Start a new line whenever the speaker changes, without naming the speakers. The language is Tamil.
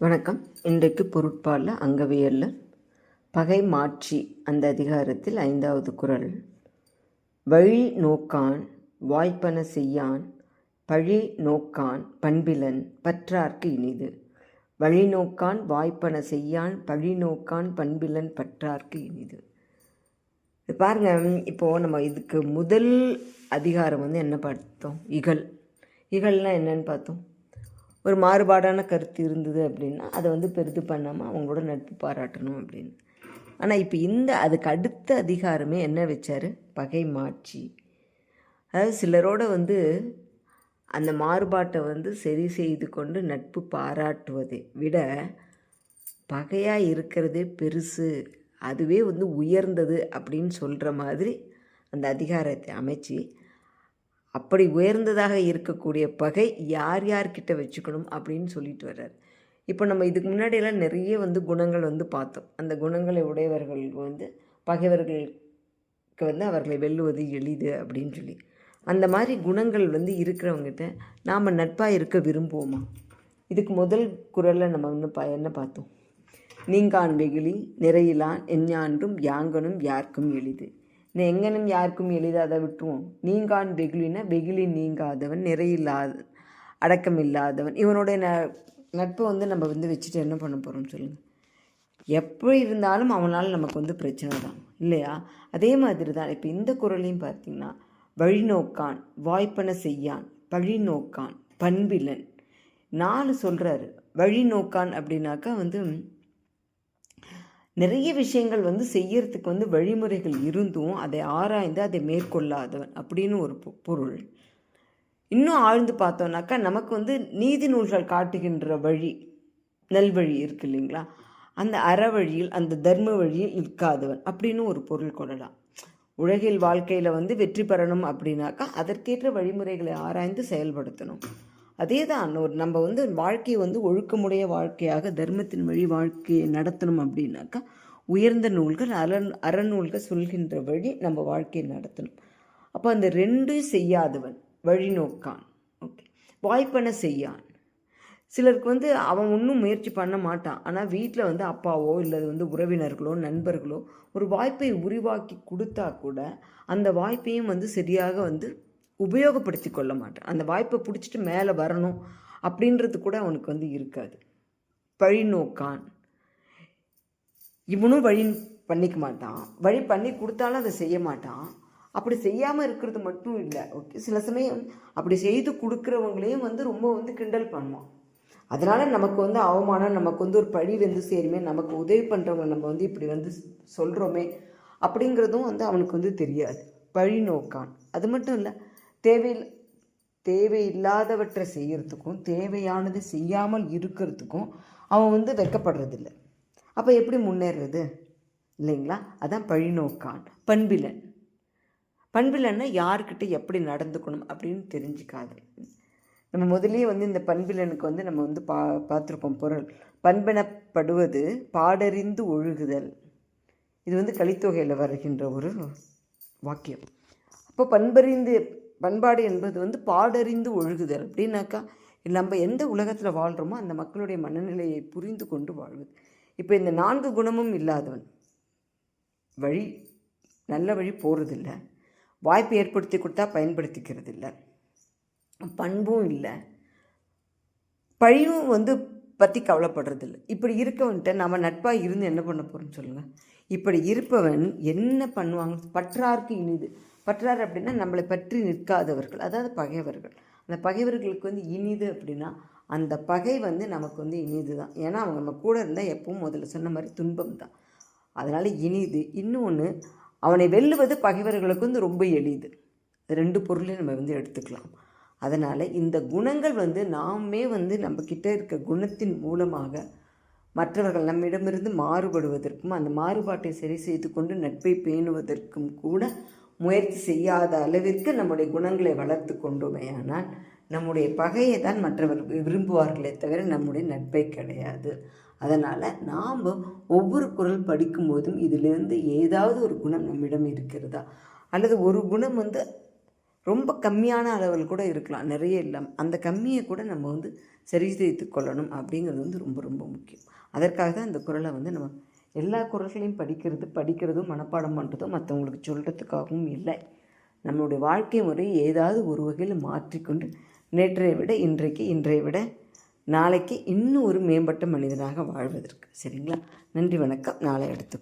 வணக்கம். இன்றைக்கு பொருட்பாலில் அங்கவியல்ல பகை மாட்சி அந்த அதிகாரத்தில் 5வது குறள். வழி நோக்கான் வாய்ப்பன செய்யான் பழி நோக்கான் பண்பிலன் பற்றார்க்கு இனிது. வழி நோக்கான் வாய்ப்பன செய்யான் பழி நோக்கான் பண்பிலன் பற்றார்க்கு இனிது. இது பாருங்க, இப்போது நம்ம இதுக்கு முதல் அதிகாரம் என்ன பார்த்தோம்? இகழ்னால் என்னன்னு பார்த்தோம். ஒரு மாறுபாடான கருத்து இருந்தது அப்படின்னா அதை பெரிது பண்ணாமல் அவங்களோட நட்பு பாராட்டணும் அப்படின்னு. ஆனால் இப்போ அதுக்கு அடுத்த அதிகாரமே என்ன வச்சார்? பகை மாட்சி. அதாவது சிலரோட அந்த மாறுபாட்டை சரி செய்து கொண்டு நட்பு பாராட்டுவதை விட பகையாக இருக்கிறதே பெருசு, அதுவே உயர்ந்தது அப்படின்னு சொல்கிற மாதிரி அந்த அதிகாரத்தை அமைச்சு, அப்படி உயர்ந்ததாக இருக்கக்கூடிய பகை யார் யார்கிட்ட வச்சுக்கணும் அப்படின்னு சொல்லிட்டு வர்றார். இப்போ நம்ம இதுக்கு முன்னாடியெல்லாம் நிறைய குணங்கள் பார்த்தோம். அந்த குணங்களை உடையவர்கள் பகைவர்களுக்கு அவர்களை வெல்லுவது எளிது அப்படின்னு சொல்லி, அந்த மாதிரி குணங்கள் இருக்கிறவங்ககிட்ட நாம் நட்பாக இருக்க விரும்புவோமா? இதுக்கு முதல் குறளில் நம்ம என்ன பார்த்தோம்? நீங்கான் வெகுளி நிறையிலான் எஞ்ஞான்றும் யாங்கனும் யாருக்கும் எளிது. எங்கனும் யாருக்கும் எளிதாக விட்டுருவோம். நீங்கான் வெகுளினா வெகுளி நீங்காதவன், நிறையில்லாத அடக்கம் இல்லாதவன், இவனுடைய நட்பை நம்ம வச்சுட்டு என்ன பண்ண போகிறோம்னு சொல்லுங்கள். எப்படி இருந்தாலும் அவனால் நமக்கு பிரச்சனை தான் இல்லையா? அதே மாதிரி தான் இப்போ இந்த குறளையும் பார்த்திங்கன்னா, வழிநோக்கான் வாய்ப்பன செய்யான் பழி நோக்கான் பண்பிலன் 4 சொல்கிறாரு. வழிநோக்கான் அப்படின்னாக்கா நிறைய விஷயங்கள் செய்யறதுக்கு வழிமுறைகள் இருந்தும் அதை ஆராய்ந்து அதை மேற்கொள்ளாதவன் அப்படின்னு ஒரு பொருள். இன்னும் ஆழ்ந்து பார்த்தோம்னாக்கா நமக்கு நீதி நூல்கள் காட்டுகின்ற வழி, நல்வழி இருக்கு இல்லைங்களா, அந்த அறவழியில் அந்த தர்ம வழியில் நிற்காதவன் அப்படின்னு ஒரு பொருள் கொள்ளலாம். உலகில் வாழ்க்கையில் வெற்றி பெறணும் அப்படின்னாக்கா அதற்கேற்ற வழிமுறைகளை ஆராய்ந்து செயல்படுத்தணும். அதே தான் நம்ம வாழ்க்கையை ஒழுக்கமுடைய வாழ்க்கையாக தர்மத்தின் வழி வாழ்க்கையை நடத்தணும் அப்படின்னாக்கா உயர்ந்த நூல்கள் அறநூல்கள் சொல்கின்ற வழி நம்ம வாழ்க்கையை நடத்தணும். அப்போ அந்த 2 செய்யாதவன் வழி நோக்கான். ஓகே, வாய்ப்பன செய்யான். சிலருக்கு அவன் ஒன்றும் முயற்சி பண்ண மாட்டான், ஆனால் வீட்டில் அப்பாவோ இல்லை உறவினர்களோ நண்பர்களோ ஒரு வாய்ப்பை உருவாக்கி கொடுத்தா கூட அந்த வாய்ப்பையும் சரியாக உபயோகப்படுத்தி கொள்ள மாட்டான். அந்த வாய்ப்பை பிடிச்சிட்டு மேலே வரணும் அப்படின்றது கூட அவனுக்கு இருக்காது. பழி நோக்கான். இவனும் வழி பண்ணிக்க மாட்டான், வழி பண்ணி கொடுத்தாலும் அதை செய்ய மாட்டான். அப்படி செய்யாமல் இருக்கிறது மட்டும் இல்லை, ஓகே, சில சமயம் அப்படி செய்து கொடுக்குறவங்களையும் ரொம்ப கிண்டல் பண்ணுவான். அதனால் நமக்கு அவமானம், நமக்கு ஒரு பழி சேருமே, நமக்கு உதவி பண்ணுறவங்க நம்ம இப்படி சொல்கிறோமே அப்படிங்கிறதும் அவனுக்கு தெரியாது. பழி நோக்கான். அது மட்டும் இல்லை, தேவையில்லாதவற்றை செய்யறதுக்கும் தேவையானது செய்யாமல் இருக்கிறதுக்கும் அவன் வெட்கப்படுறதில்லை. அப்போ எப்படி முன்னேறது இல்லைங்களா? அதான் பழி நோக்கான். பண்பிலன். பண்பிலன்னா யார்கிட்ட எப்படி நடந்துக்கணும் அப்படின்னு தெரிஞ்சுக்காது. நம்ம முதலே இந்த பண்பிலனுக்கு நம்ம பார்த்துருப்போம் பொருள். பண்பெனப்படுவது பாடறிந்து ஒழுகுதல். இது கலித்தொகையில் வருகின்ற ஒரு வாக்கியம். அப்போ பண்பாடு என்பது பாடறிந்து ஒழுகுதல் அப்படின்னாக்கா நம்ம எந்த உலகத்தில் வாழ்கிறோமோ அந்த மக்களுடைய மனநிலையை புரிந்து கொண்டு வாழ்வது. இப்போ இந்த 4 குணமும் இல்லாதவன் நல்ல வழி போகிறதில்ல, வாய்ப்பு ஏற்படுத்தி கொடுத்தா பயன்படுத்திக்கிறது இல்லை, பண்பும் இல்லை, பழியும் பற்றி கவலைப்படுறதில்லை. இப்படி இருக்கவன்ட்ட நம்ம நட்பாக இருந்து என்ன பண்ண போகிறோம்னு சொல்லுங்கள். இப்படி இருப்பவன் என்ன பண்ணுவாங்க? பற்றார்க்கு இனிது. பற்றார் அப்படின்னா நம்மளை பற்றி நிற்காதவர்கள், அதாவது பகைவர்கள். அந்த பகைவர்களுக்கு இனிது அப்படின்னா அந்த பகை நமக்கு இனிது தான். ஏன்னா அவங்க நம்ம கூட இருந்தால் எப்பவும் முதல்ல சொன்ன மாதிரி துன்பம் தான். அதனால் இனிது. இன்னொன்று, அவனை வெல்லுவது பகைவர்களுக்கு ரொம்ப எளிது. 2 பொருளையும் நம்ம எடுத்துக்கலாம். அதனால் இந்த குணங்கள் நாமே நம்மக்கிட்ட இருக்க குணத்தின் மூலமாக மற்றவர்கள் நம்மிடமிருந்து மாறுபடுவதற்கும் அந்த மாறுபாட்டை சரி செய்து கொண்டு நட்பை பேணுவதற்கும் கூட முயற்சி செய்யாத அளவிற்கு நம்முடைய குணங்களை வளர்த்து கொண்டோமேயானால் நம்முடைய பகையை தான் மற்றவர்கள் விரும்புவார்களே தவிர நம்முடைய நட்பை கிடையாது. அதனால் நாம் ஒவ்வொரு குறள் படிக்கும்போதும் இதிலிருந்து ஏதாவது ஒரு குணம் நம்மிடம் இருக்கிறதா, அல்லது ஒரு குணம் ரொம்ப கம்மியான அளவில் கூட இருக்கலாம், நிறைய இல்லாமல். அந்த கம்மியை கூட நம்ம வந்து சரி செய்து கொள்ளணும் அப்படிங்கிறது வந்து ரொம்ப ரொம்ப முக்கியம். அதற்காக தான் இந்த குறளை வந்து நம்ம எல்லா குறள்களையும் படிக்கிறதும் மனப்பாடம் பண்ணுறதும் மற்றவங்களுக்கு சொல்கிறதுக்காகவும் இல்லை. நம்மளுடைய வாழ்க்கை முறை ஏதாவது ஒரு வகையில் மாற்றிக்கொண்டு நேற்றைய விட இன்றைக்கு, இன்றைய விட நாளைக்கு இன்னும் ஒரு மேம்பட்ட மனிதனாக வாழ்வதற்கு. சரிங்களா? நன்றி, வணக்கம். நாளை எடுத்துக்கோ.